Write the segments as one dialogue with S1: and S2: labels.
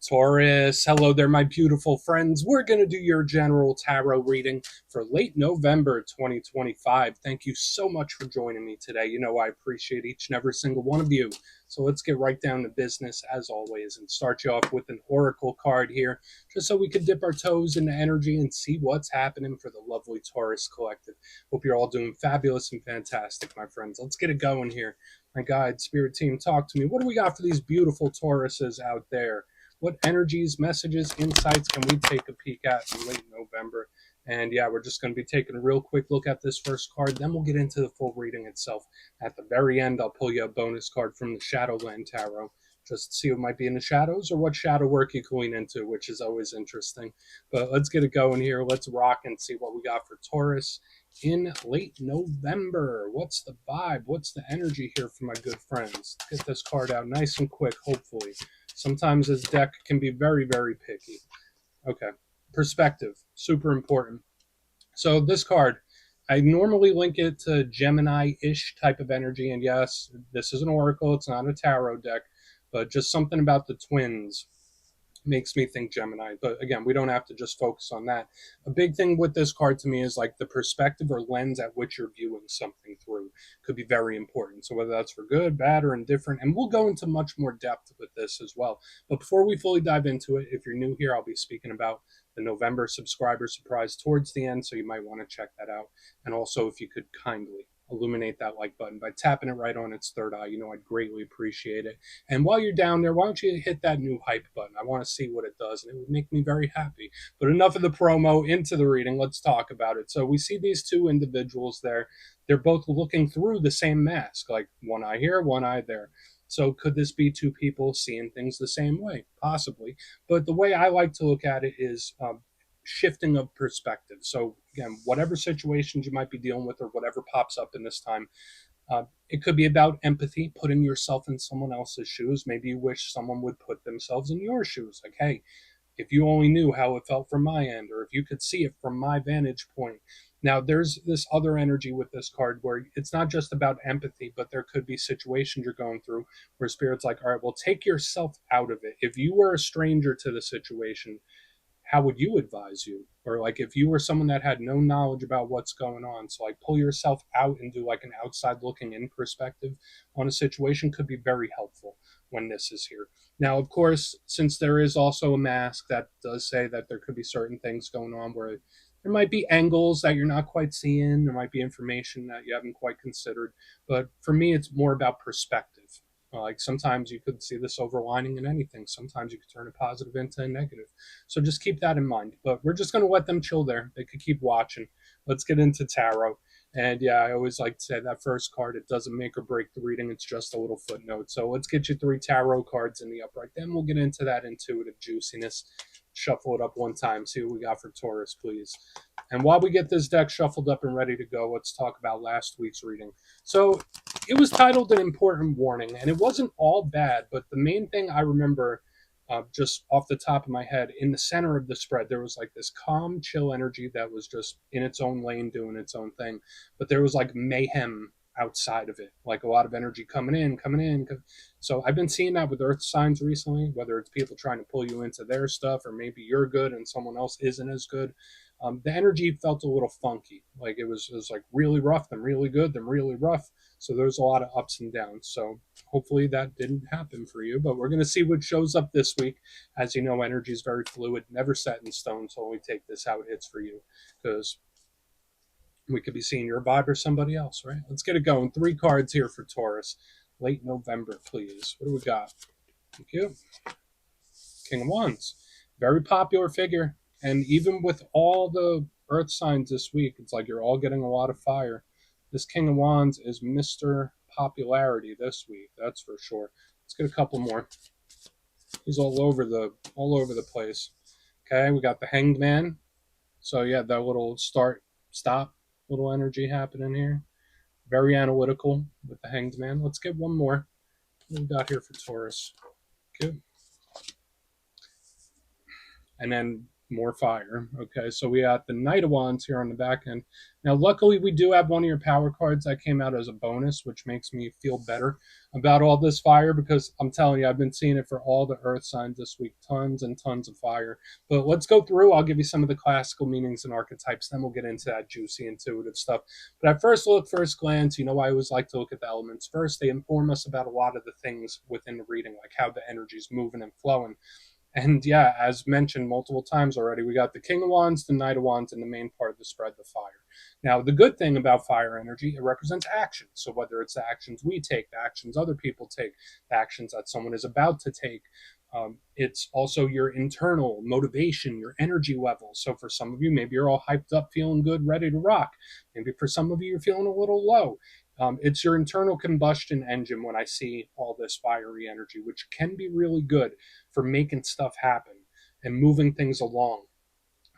S1: Taurus, hello there, my beautiful friends. We're going to do your general tarot reading for late November 2025. Thank you so much for joining me today. You know, I appreciate each and every single one of you. So let's get right down to business as always and start you off with an oracle card here, just so we can dip our toes into energy and see what's happening for the lovely Taurus collective. Hope you're all doing fabulous and fantastic, my friends. Let's get it going here. My guide, spirit team, talk to me. What do we got for these beautiful Tauruses out there? What energies, messages, insights can we take a peek at in late November? And yeah, we're just going to be taking a real quick look at this first card. Then we'll get into the full reading itself. At the very end, I'll pull you a bonus card from the Shadowland Tarot, just to see what might be in the shadows or what shadow work you can lean into, which is always interesting. But let's get it going here. Let's rock and see what we got for Taurus in late November. What's the vibe? What's the energy here for my good friends? Let's get this card out nice and quick, hopefully. Sometimes this deck can be very, very picky. Okay, perspective, super important. So this card, I normally link it to Gemini-ish type of energy. And yes, this is an oracle. It's not a tarot deck, but just something about the twins makes me think Gemini. But again, we don't have to just focus on that. A big thing with this card to me is like the perspective or lens at which you're viewing something through could be very important. So whether that's for good, bad, or indifferent, and we'll go into much more depth with this as well. But before we fully dive into it, if you're new here, I'll be speaking about the November subscriber surprise towards the end, so you might want to check that out. And also, if you could kindly illuminate that like button by tapping it right on its third eye, I'd greatly appreciate it. And while you're down there, why don't you hit that new hype button? I want to see what it does, and it would make me very happy. But enough of the promo, into the reading. Let's talk about it. So we see these two individuals there. They're both looking through the same mask, like one eye here, one eye there. So could this be two people seeing things the same way? Possibly. But the way I like to look at it is shifting of perspective. So again, whatever situations you might be dealing with or whatever pops up in this time, it could be about empathy, putting yourself in someone else's shoes. Maybe you wish someone would put themselves in your shoes. Like, hey, if you only knew how it felt from my end, or if you could see it from my vantage point. Now, there's this other energy with this card where it's not just about empathy, but there could be situations you're going through where Spirit's like, all right, well, take yourself out of it. If you were a stranger to the situation, how would you advise you? Or like if you were someone that had no knowledge about what's going on, so like pull yourself out and do like an outside looking in perspective on a situation could be very helpful when this is here. Now, of course, since there is also a mask that does say that there could be certain things going on where there might be angles that you're not quite seeing, there might be information that you haven't quite considered, but for me it's more about perspective. Like sometimes you could see the silver lining in anything. Sometimes you could turn a positive into a negative. So just keep that in mind. But we're just going to let them chill there. They could keep watching. Let's get into tarot. And yeah, I always like to say that first card, it doesn't make or break the reading. It's just a little footnote. So let's get you 3 tarot cards in the upright. Then we'll get into that intuitive juiciness. Shuffle it up one time. See what we got for Taurus, please. And while we get this deck shuffled up and ready to go, let's talk about last week's reading. So it was titled An Important Warning, and it wasn't all bad, but the main thing I remember just off the top of my head, in the center of the spread, there was like this calm, chill energy that was just in its own lane doing its own thing. But there was like mayhem outside of it, like a lot of energy coming in, coming in. So I've been seeing that with earth signs recently, whether it's people trying to pull you into their stuff or maybe you're good and someone else isn't as good. The energy felt a little funky. Like it was like really rough, then really good, then really rough. So there's a lot of ups and downs. So hopefully that didn't happen for you. But we're going to see what shows up this week. As you know, energy is very fluid, never set in stone. So when we take this, how it hits for you, because we could be seeing your vibe or somebody else, right? Let's get it going. 3 cards here for Taurus. Late November, please. What do we got? Thank you. King of Wands. Very popular figure. And even with all the earth signs this week, it's like you're all getting a lot of fire. This King of Wands is Mr. Popularity this week, that's for sure. Let's get a couple more. He's all over the place. Okay, we got the Hanged Man. So yeah, that little stop little energy happening here. Very analytical with the Hanged Man. Let's get one more. What we got here for Taurus? Good. And then More fire. Okay, so we got the Knight of Wands here on the back end. Now, luckily, we do have one of your power cards that came out as a bonus, which makes me feel better about all this fire because I'm telling you, I've been seeing it for all the earth signs this week. Tons and tons of fire. But let's go through. I'll give you some of the classical meanings and archetypes, then we'll get into that juicy, intuitive stuff. But at first look, first glance, I always like to look at the elements first. They inform us about a lot of the things within the reading, like how the energy's moving and flowing. And yeah, as mentioned multiple times already, we got the King of Wands, the Knight of Wands, and the main part of the spread, the fire. Now, the good thing about fire energy, it represents action. So whether it's the actions we take, the actions other people take, the actions that someone is about to take, it's also your internal motivation, your energy level. So for some of you, maybe you're all hyped up, feeling good, ready to rock. Maybe for some of you, you're feeling a little low. It's your internal combustion engine when I see all this fiery energy, which can be really good for making stuff happen and moving things along.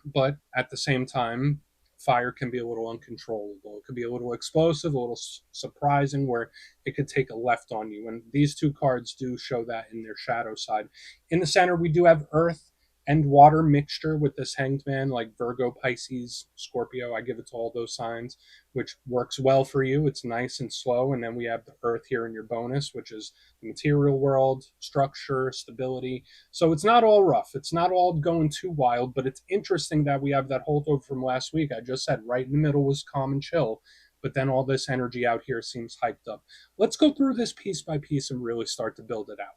S1: But at the same time, fire can be a little uncontrollable. It could be a little explosive, a little surprising, where it could take a left on you. And these two cards do show that in their shadow side. In the center, we do have Earth and water mixture with this hanged man, like Virgo, Pisces, Scorpio. I give it to all those signs, which works well for you. It's nice and slow. And then we have the Earth here in your bonus, which is the material world, structure, stability. So it's not all rough. It's not all going too wild, but it's interesting that we have that holdover from last week. I just said right in the middle was calm and chill, but then all this energy out here seems hyped up. Let's go through this piece by piece and really start to build it out.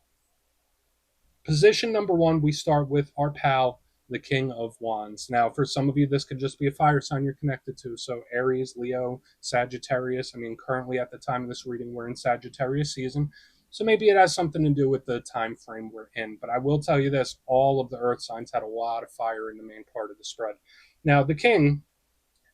S1: Position number one, we start with our pal, the King of Wands. Now, for some of you, this could just be a fire sign you're connected to. So Aries, Leo, Sagittarius. I mean, currently at the time of this reading, we're in Sagittarius season. So maybe it has something to do with the time frame we're in. But I will tell you this, all of the earth signs had a lot of fire in the main part of the spread. Now, the king,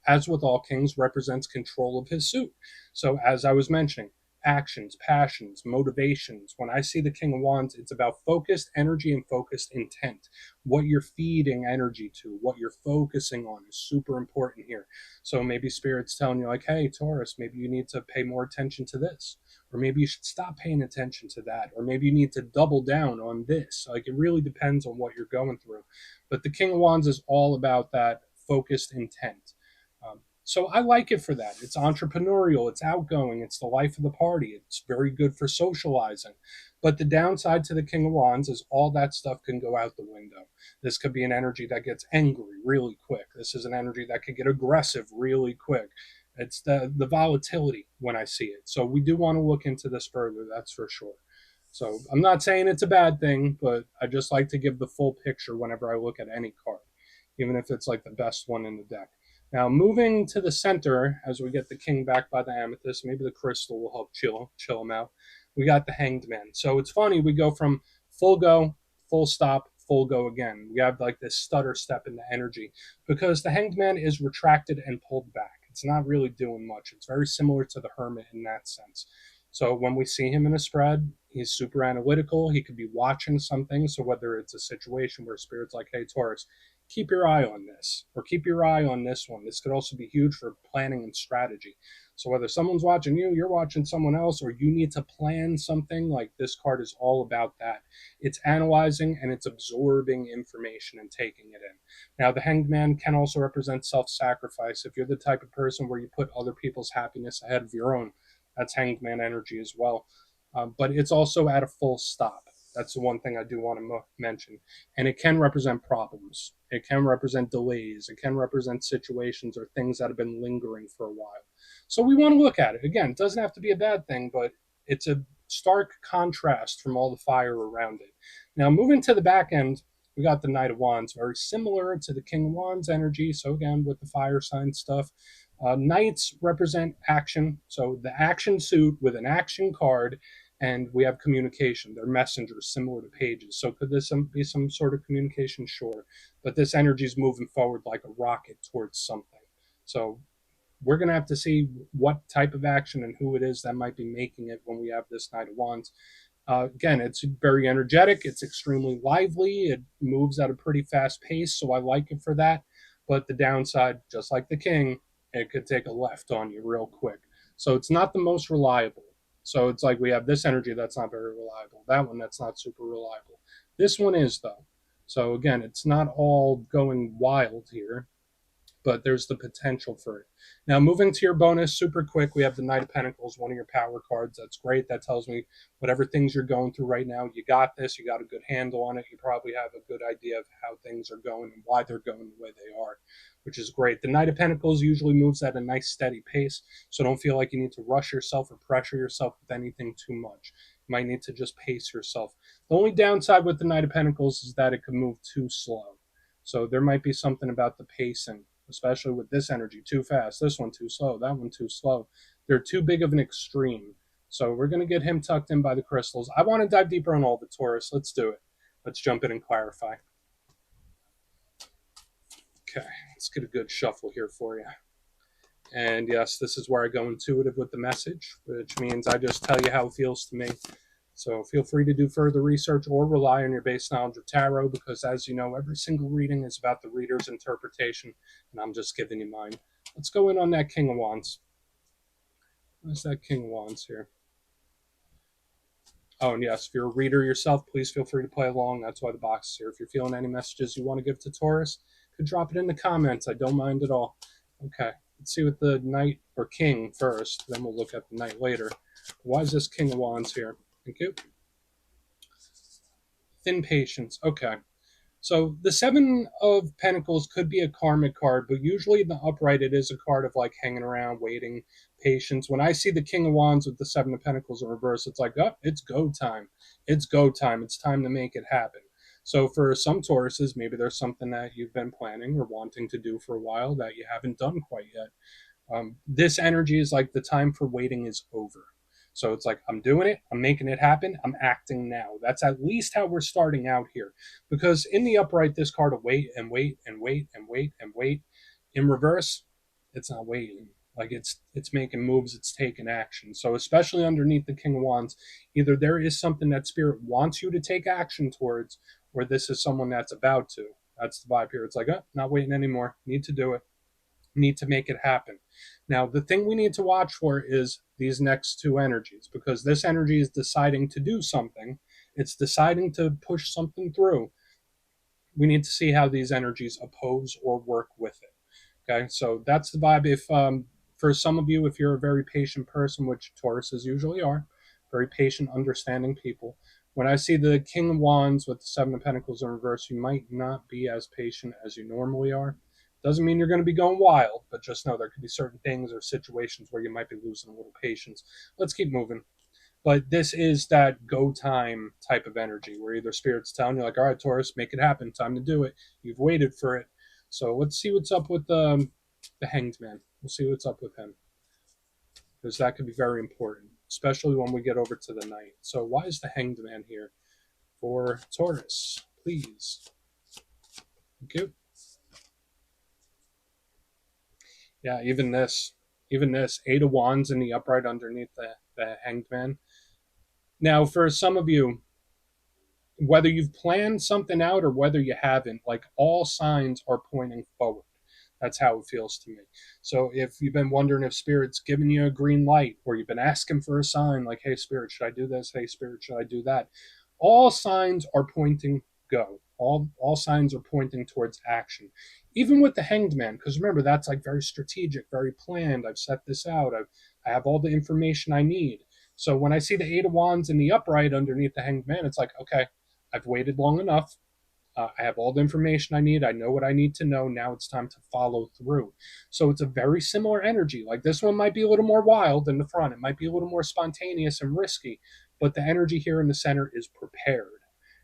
S1: as with all kings, represents control of his suit. So, as I was mentioning, actions, passions, motivations. When I see the King of Wands, it's about focused energy and focused intent. What you're feeding energy to, what you're focusing on is super important here. So maybe Spirit's telling you, like, hey, Taurus, maybe you need to pay more attention to this. Or maybe you should stop paying attention to that. Or maybe you need to double down on this. Like, it really depends on what you're going through. But the King of Wands is all about that focused intent. So I like it for that. It's entrepreneurial, it's outgoing, it's the life of the party, it's very good for socializing. But the downside to the King of Wands is all that stuff can go out the window. This could be an energy that gets angry really quick. This is an energy that could get aggressive really quick. It's the volatility when I see it. So we do want to look into this further, that's for sure. So I'm not saying it's a bad thing, but I just like to give the full picture whenever I look at any card, even if it's like the best one in the deck. Now, moving to the center, as we get the king back by the amethyst, maybe the crystal will help chill him out. We got the hanged man. So it's funny, we go from full go, full stop, full go again. We have like this stutter step in the energy because the hanged man is retracted and pulled back. It's not really doing much. It's very similar to the hermit in that sense. So when we see him in a spread, he's super analytical. He could be watching something. So whether it's a situation where Spirit's like, hey, Taurus, keep your eye on this or keep your eye on this one. This could also be huge for planning and strategy. So whether someone's watching you, you're watching someone else, or you need to plan something, like this card is all about that. It's analyzing and it's absorbing information and taking it in. Now, the hanged man can also represent self-sacrifice. If you're the type of person where you put other people's happiness ahead of your own, that's hanged man energy as well. But it's also at a full stop. That's the one thing I do want to mention. And it can represent problems. It can represent delays. It can represent situations or things that have been lingering for a while. So we want to look at it. Again, it doesn't have to be a bad thing, but it's a stark contrast from all the fire around it. Now, moving to the back end, we got the Knight of Wands, very similar to the King of Wands energy. So again, with the fire sign stuff, knights represent action. So the action suit with an action card, and we have communication. They're messengers, similar to pages. So could this be some sort of communication? Sure. But this energy is moving forward like a rocket towards something. So we're going to have to see what type of action and who it is that might be making it when we have this Knight of Wands. Again, it's very energetic. It's extremely lively. It moves at a pretty fast pace, so I like it for that. But the downside, just like the king, it could take a left on you real quick. So it's not the most reliable. So it's like we have this energy that's not very reliable, that one that's not super reliable. This one is, though. So again, it's not all going wild here, but there's the potential for it. Now, moving to your bonus super quick, we have the Knight of Pentacles, one of your power cards. That's great. That tells me whatever things you're going through right now, you got this. You got a good handle on it. You probably have a good idea of how things are going and why they're going the way they are, which is great. The Knight of Pentacles usually moves at a nice steady pace, so don't feel like you need to rush yourself or pressure yourself with anything too much. You might need to just pace yourself. The only downside with the Knight of Pentacles is that it can move too slow. So there might be something about the pacing, especially with this energy, too fast, this one too slow, that one too slow. They're too big of an extreme. So we're going to get him tucked in by the crystals. I want to dive deeper on all the Taurus. Let's do it. Let's jump in and clarify. Okay, let's get a good shuffle here for you. And yes, this is where I go intuitive with the message, which means I just tell you how it feels to me. So feel free to do further research or rely on your base knowledge of tarot, because as you know, every single reading is about the reader's interpretation, and I'm just giving you mine. Let's go in on that King of Wands. What's that King of Wands here? Oh, and yes, if you're a reader yourself, please feel free to play along. That's why the box is here. If you're feeling any messages you want to give to Taurus, you could drop it in the comments. I don't mind at all. Okay, let's see what the Knight or King first, then we'll look at the Knight later. Why is this King of Wands here? Thank you. Thin patience. Okay. So the Seven of Pentacles could be a karmic card, but usually in the upright it is a card of like hanging around, waiting, patience. When I see the King of Wands with the Seven of Pentacles in reverse, it's like, oh, it's go time. It's go time. It's time to make it happen. So for some Tauruses, maybe there's something that you've been planning or wanting to do for a while that you haven't done quite yet. This energy is like the time for waiting is over. So it's like, I'm doing it, I'm making it happen, I'm acting now. That's at least how we're starting out here. Because in the upright, this card will wait and wait and wait and wait and wait. In reverse, it's not waiting. Like it's making moves, it's taking action. So especially underneath the King of Wands, either there is something that Spirit wants you to take action towards, or this is someone that's about to. That's the vibe here. It's like, oh, not waiting anymore. Need to do it. Need to make it happen. Now, the thing we need to watch for is these next two energies, because this energy is deciding to do something. It's deciding to push something through. We need to see how these energies oppose or work with it. Okay, so that's the vibe. If for some of you, if you're a very patient person, which Tauruses usually are, very patient, understanding people, when I see the King of Wands with the Seven of Pentacles in reverse, you might not be as patient as you normally are. Doesn't mean you're going to be going wild, but just know there could be certain things or situations where you might be losing a little patience. Let's keep moving. But this is that go time type of energy where either Spirit's telling you, like, all right, Taurus, make it happen. Time to do it. You've waited for it. So let's see what's up with the Hanged Man. We'll see what's up with him, because that could be very important, especially when we get over to the Knight. So why is the Hanged Man here for Taurus? Please. Thank you. Yeah, even this, Eight of Wands in the upright underneath the Hanged Man. Now, for some of you, whether you've planned something out or whether you haven't, like all signs are pointing forward. That's how it feels to me. So if you've been wondering if Spirit's giving you a green light, or you've been asking for a sign like, hey, Spirit, should I do this? Hey, Spirit, should I do that? All signs are pointing go. All signs are pointing towards action. Even with the Hanged Man, because remember, that's like very strategic, very planned. I've set this out. I have all the information I need. So when I see the Eight of Wands in the upright underneath the Hanged Man, it's like, okay, I've waited long enough. I have all the information I need. I know what I need to know. Now it's time to follow through. So it's a very similar energy. Like this one might be a little more wild than the front. It might be a little more spontaneous and risky, but the energy here in the center is prepared.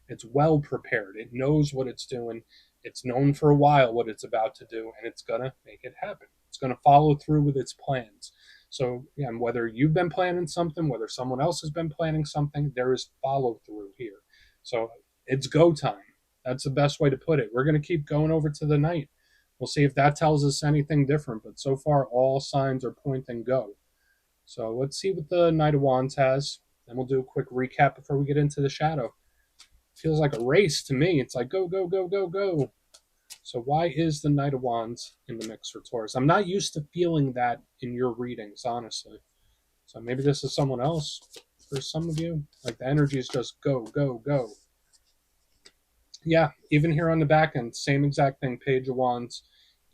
S1: It's well prepared. It knows what it's doing. It's known for a while what it's about to do, and it's going to make it happen. It's going to follow through with its plans. So, yeah, and whether you've been planning something, whether someone else has been planning something, there is follow through here. So it's go time. That's the best way to put it. We're going to keep going over to the Knight. We'll see if that tells us anything different. But so far, all signs are pointing go. So let's see what the Knight of Wands has. Then we'll do a quick recap before we get into the shadow. Feels like a race to me. It's like go, go, go, go, go. So why is the Knight of Wands in the mix for Taurus? I'm not used to feeling that in your readings, honestly. So maybe this is someone else for some of you. Like the energy is just go, go, go. Yeah, even here on the back end, same exact thing, Page of Wands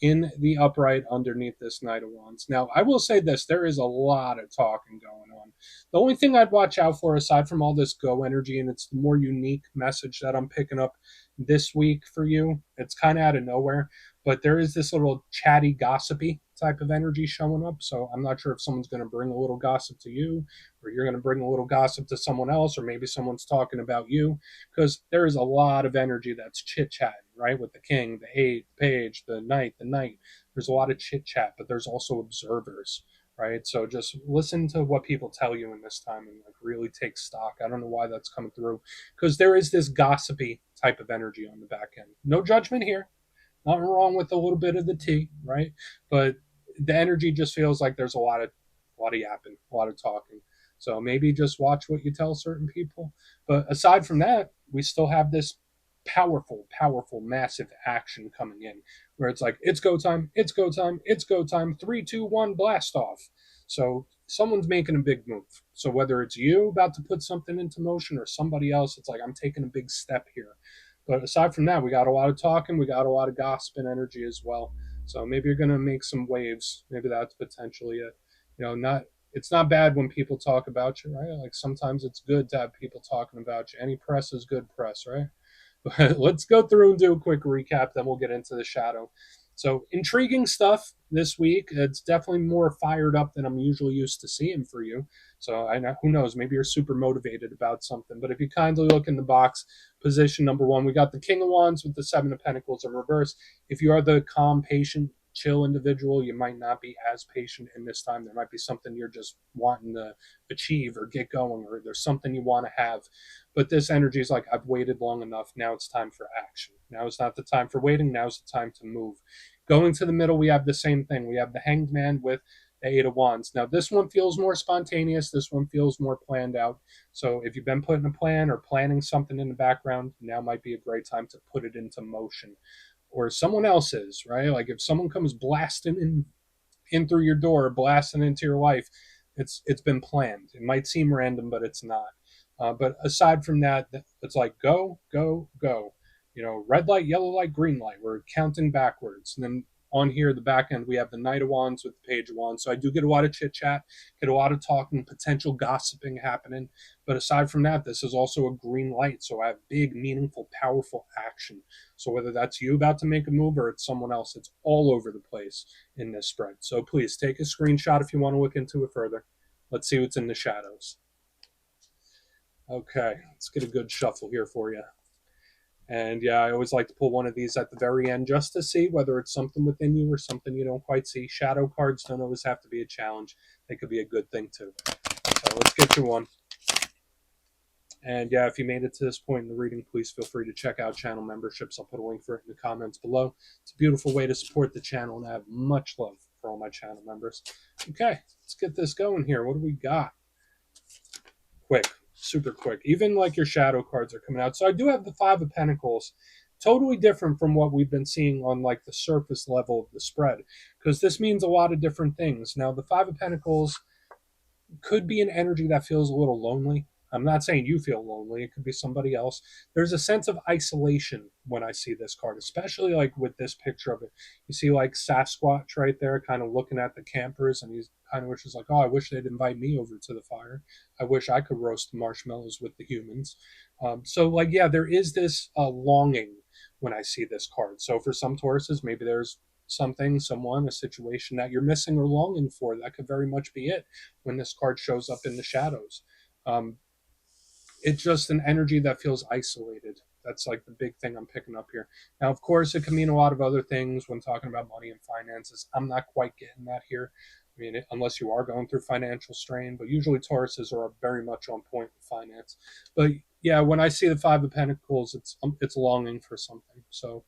S1: in the upright underneath this Knight of Wands. Now, I will say this, there is a lot of talking going on. The only thing I'd watch out for, aside from all this go energy, and it's the more unique message that I'm picking up this week for you, it's kind of out of nowhere, but there is this little chatty, gossipy type of energy showing up. So I'm not sure if someone's going to bring a little gossip to you, or you're going to bring a little gossip to someone else, or maybe someone's talking about you, because there is a lot of energy that's chit chatting, right? With the king, the eight, the page, the knight. There's a lot of chit chat, but there's also observers, right? So just listen to what people tell you in this time and like really take stock. I don't know why that's coming through, because there is this gossipy type of energy on the back end. No judgment here. Nothing wrong with a little bit of the tea, right? But the energy just feels like there's a lot of yapping, a lot of talking. So maybe just watch what you tell certain people. But aside from that, we still have this powerful, powerful, massive action coming in where it's like, it's go time, it's go time, it's go time, three, two, one, blast off. So someone's making a big move. So whether it's you about to put something into motion or somebody else, it's like, I'm taking a big step here. But aside from that, we got a lot of talking, we got a lot of gossip and energy as well. So maybe you're going to make some waves. Maybe that's potentially it. Not it's not bad when people talk about you, right? Like sometimes it's good to have people talking about you. Any press is good press, right? But let's go through and do a quick recap, then we'll get into the shadow. So, intriguing stuff this week. It's definitely more fired up than I'm usually used to seeing for you. So, I know, who knows, maybe you're super motivated about something. But if you kindly look in the box, position number one, we got the King of Wands with the Seven of Pentacles in reverse. If you are the calm, patient, chill individual, you might not be as patient in this time. There might be something you're just wanting to achieve or get going, or there's something you want to have. But this energy is like, I've waited long enough. Now it's time for action. Now is not the time for waiting. Now is the time to move. Going to the middle, we have the same thing. We have the Hanged Man with the Eight of Wands. Now, this one feels more spontaneous. This one feels more planned out. So if you've been putting a plan or planning something in the background, now might be a great time to put it into motion. Or someone else's, right? Like if someone comes blasting in through your door, blasting into your life, it's been planned. It might seem random, but it's not. But aside from that, it's like go, go, go. Red light, yellow light, green light. We're counting backwards. And then on here, the back end, we have the Knight of Wands with the Page of Wands. So I do get a lot of chit chat, get a lot of talking, potential gossiping happening. But aside from that, this is also a green light. So I have big, meaningful, powerful action. So whether that's you about to make a move or it's someone else, it's all over the place in this spread. So please take a screenshot if you want to look into it further. Let's see what's in the shadows. Okay, let's get a good shuffle here for you. And yeah, I always like to pull one of these at the very end just to see whether it's something within you or something you don't quite see. Shadow cards don't always have to be a challenge, they could be a good thing too. So let's get you one. And yeah, if you made it to this point in the reading, please feel free to check out channel memberships. I'll put a link for it in the comments below. It's a beautiful way to support the channel, and I have much love for all my channel members. Okay, let's get this going here. What do we got? Quick, super quick. Even like your shadow cards are coming out. So I do have the Five of Pentacles. Totally different from what we've been seeing on like the surface level of the spread, because this means a lot of different things. Now, the Five of Pentacles could be an energy that feels a little lonely. I'm not saying you feel lonely. It could be somebody else. There's a sense of isolation when I see this card, especially like with this picture of it. You see like Sasquatch right there kind of looking at the campers, and he's kind of wishes like, oh, I wish they'd invite me over to the fire. I wish I could roast marshmallows with the humans. So like, yeah, there is this longing when I see this card. So for some Tauruses, maybe there's something, someone, a situation that you're missing or longing for. That could very much be it when this card shows up in the shadows. Um, it's just an energy that feels isolated. That's like the big thing I'm picking up here. Now, of course, it can mean a lot of other things when talking about money and finances. I'm not quite getting that here. I mean, unless you are going through financial strain, but usually Tauruses are very much on point with finance. But yeah, when I see the Five of Pentacles, it's longing for something. So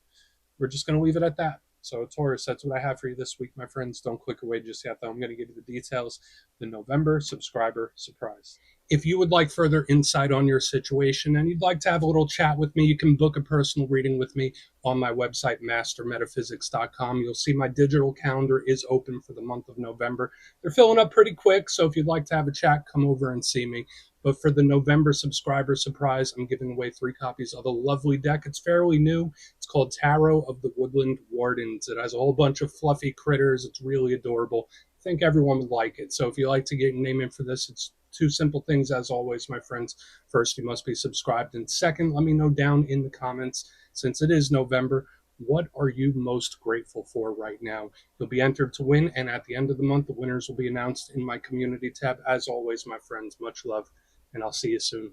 S1: we're just going to leave it at that. So, Taurus, that's what I have for you this week, my friends. Don't click away just yet, though. I'm going to give you the details. The November subscriber surprise. If you would like further insight on your situation and you'd like to have a little chat with me, you can book a personal reading with me on my website, mastermetaphysics.com. You'll see my digital calendar is open for the month of November. They're filling up pretty quick, so if you'd like to have a chat, come over and see me. But for the November subscriber surprise, I'm giving away 3 copies of a lovely deck. It's fairly new. It's called Tarot of the Woodland Wardens. It has a whole bunch of fluffy critters. It's really adorable. I think everyone would like it. So if you like to get your name in for this, it's 2 simple things as always, my friends. First, you must be subscribed. And second, let me know down in the comments, since it is November, what are you most grateful for right now? You'll be entered to win, and at the end of the month, the winners will be announced in my community tab. As always, my friends, much love, and I'll see you soon.